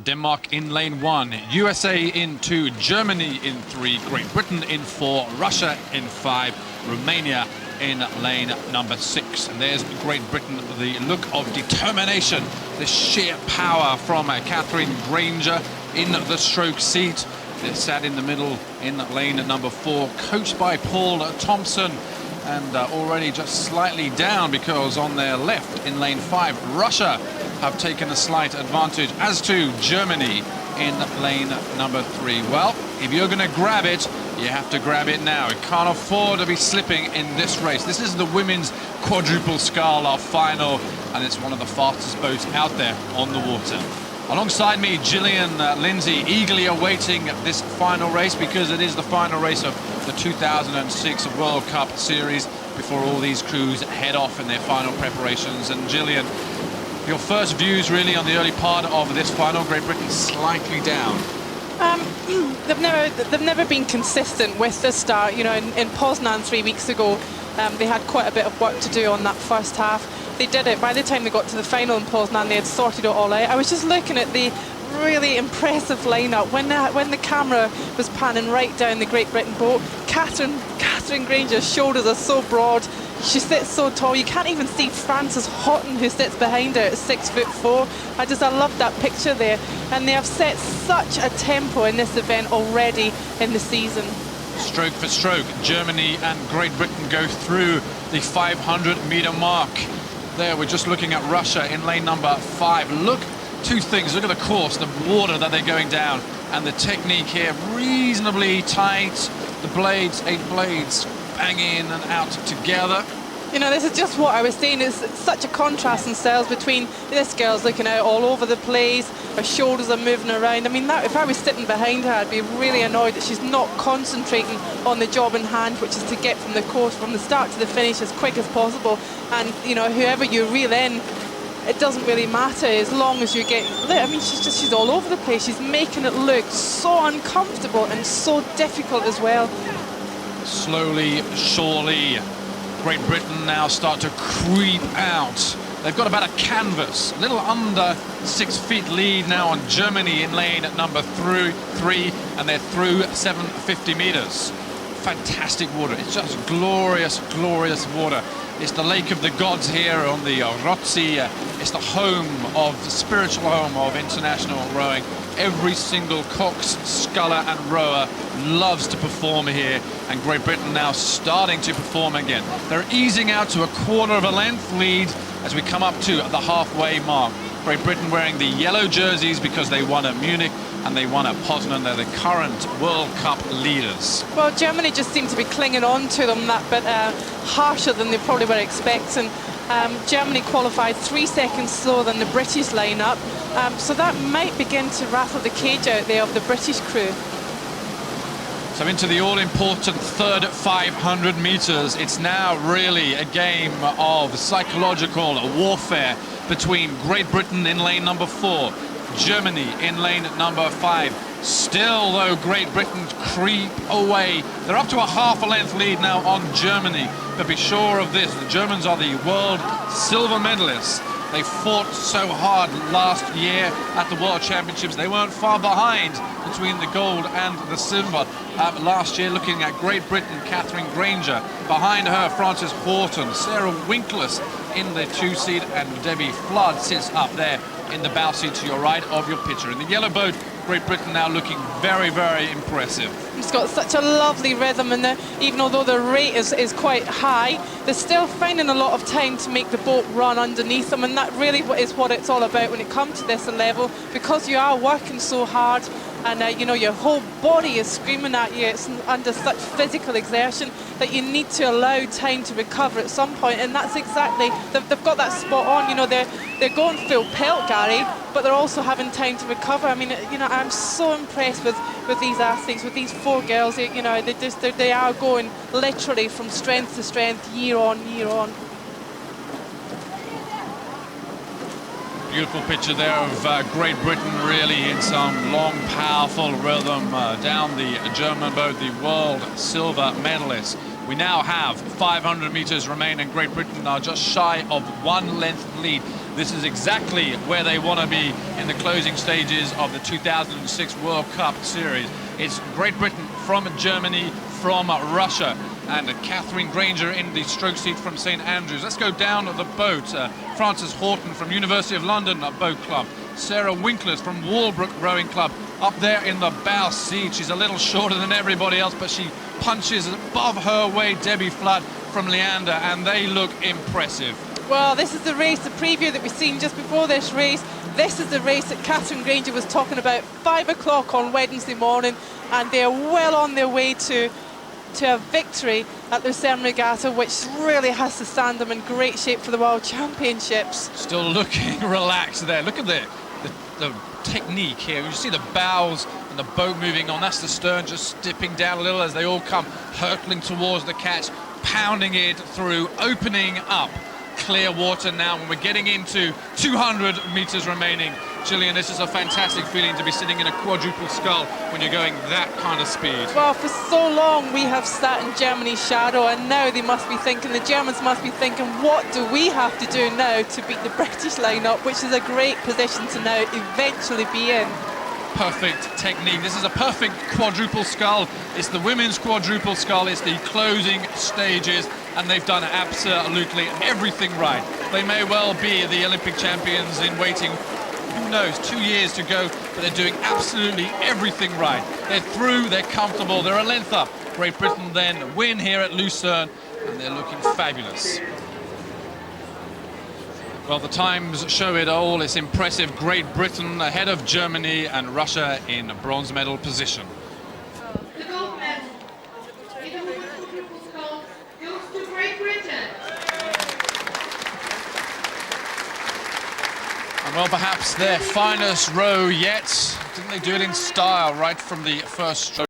Denmark in lane 1, USA in 2, Germany in 3, Great Britain in 4, Russia in 5, Romania in lane number 6. And there's Great Britain, the look of determination, the sheer power from Catherine Granger in the stroke seat. They're sat in the middle in lane number 4, coached by Paul Thompson, and already just slightly down because on their left in lane 5, Russia have taken a slight advantage, as to Germany in lane number 3. Well, if you're going to grab it, you have to grab it now. You can't afford to be slipping in this race. This is the women's quadruple scull, our final, and it's one of the fastest boats out there on the water. Alongside me, Gillian, Lindsay, eagerly awaiting this final race, because it is the final race of the 2006 World Cup Series before all these crews head off in their final preparations. And Gillian, your first views really on the early part of this final. Great Britain slightly down. They've never been consistent with the start. You know, in Poznan 3 weeks ago, they had quite a bit of work to do on that first half. They did it. By the time they got to the final in Poznan, they had sorted it all out. I was just looking at the really impressive lineup when the camera was panning right down the Great Britain boat. Catherine Granger's shoulders are so broad. She sits so tall. You can't even see Frances Houghton, who sits behind her at 6'4". I love that picture there. And they have set such a tempo in this event already in the season. Stroke for stroke, Germany and Great Britain go through the 500-meter mark. There, we're just looking at Russia in lane number 5. Look, two things. Look at the course, the water that they're going down, and the technique here, reasonably tight. The blades, 8 blades, bang in and out together. You know, this is just what I was saying. It's such a contrast in styles between this girl's looking out all over the place, her shoulders are moving around. I mean, that, if I was sitting behind her, I'd be really annoyed that she's not concentrating on the job in hand, which is to get from the course, from the start to the finish, as quick as possible. And, you know, whoever you reel in, it doesn't really matter as long as you get. I mean, she's all over the place. She's making it look so uncomfortable and so difficult as well. Slowly, surely, Great Britain now start to creep out. They've got about a canvas, a little under 6 feet lead now on Germany in lane number 3, and they're through 750 meters. Fantastic water. It's just glorious, glorious water. It's the lake of the gods here on the Rotsee. It's the home of, the spiritual home of international rowing. Every single cox, sculler and rower loves to perform here, and Great Britain now starting to perform again. They're easing out to a quarter of a length lead as we come up to the halfway mark. Great Britain wearing the yellow jerseys because they won at Munich and they won at Poznan. They're the current World Cup leaders. Well, Germany just seem to be clinging on to them that bit harsher than they probably were expecting. Germany qualified 3 seconds slower than the British lineup, so that might begin to rattle the cage out there of the British crew. So into the all-important third 500 meters. It's now really a game of psychological warfare between Great Britain in lane number 4, Germany in lane number 5. Still, though, Great Britain creep away. They're up to a half a length lead now on Germany. But be sure of this, the Germans are the world silver medalists. They fought so hard last year at the World Championships. They weren't far behind between the gold and the silver. Last year, looking at Great Britain, Catherine Granger. Behind her, Frances Houghton, Sarah Winkless in the 2 seat, and Debbie Flood sits up there in the bow seat to your right of your picture. In the yellow boat, Great Britain now looking very, very impressive. It's got such a lovely rhythm, and even although the rate is quite high, they're still finding a lot of time to make the boat run underneath them, and that really is what it's all about when it comes to this level, because you are working so hard, and you know, your whole body is screaming at you. It's under such physical exertion that you need to allow time to recover at some point, and that's exactly, they've got that spot on. You know, they're going full pelt, Gary, but they're also having time to recover. I mean, you know, I'm so impressed with these athletes, with these 4 girls. You know, they are going literally from strength to strength, year on year on. Beautiful picture there of Great Britain really in some long, powerful rhythm down the German boat, the world silver medalists. We now have 500 meters remaining. Great Britain are just shy of 1 length lead. This is exactly where they want to be in the closing stages of the 2006 World Cup series. It's Great Britain from Germany, from Russia, and Catherine Granger in the stroke seat from St Andrews. Let's go down the boat. Frances Horton from University of London Boat Club. Sarah Winkler from Walbrook Rowing Club up there in the bow seat. She's a little shorter than everybody else, but she punches above her weight. Debbie Flood from Leander, and they look impressive. Well, this is the race, the preview that we've seen just before this race. This is the race that Catherine Granger was talking about, 5 o'clock on Wednesday morning, and they're well on their way to a victory at Lucerne Regatta, which really has to stand them in great shape for the World Championships. Still looking relaxed there. Look at the technique here. You see the bows and the boat moving on. That's the stern just dipping down a little as they all come hurtling towards the catch, pounding it through, opening up clear water now when we're getting into 200 meters remaining. Gillian, this is a fantastic feeling to be sitting in a quadruple scull when you're going that kind of speed. Well, for so long we have sat in Germany's shadow, and now they must be thinking, the Germans must be thinking, what do we have to do now to beat the British lineup, which is a great position to now eventually be in. Perfect technique. This is a perfect quadruple scull. It's the women's quadruple scull. It's the closing stages, and they've done absolutely everything right. They may well be the Olympic champions in waiting. Who knows, 2 years to go, but they're doing absolutely everything right. They're through, they're comfortable, they're a length up. Great Britain then win here at Lucerne, and they're looking fabulous. Well, the times show it all. It's impressive. Great Britain ahead of Germany and Russia in bronze medal position. The gold medal in the women's quadruple scull goes to Great Britain. And well, perhaps their finest row yet. Didn't they do it in style right from the first stroke?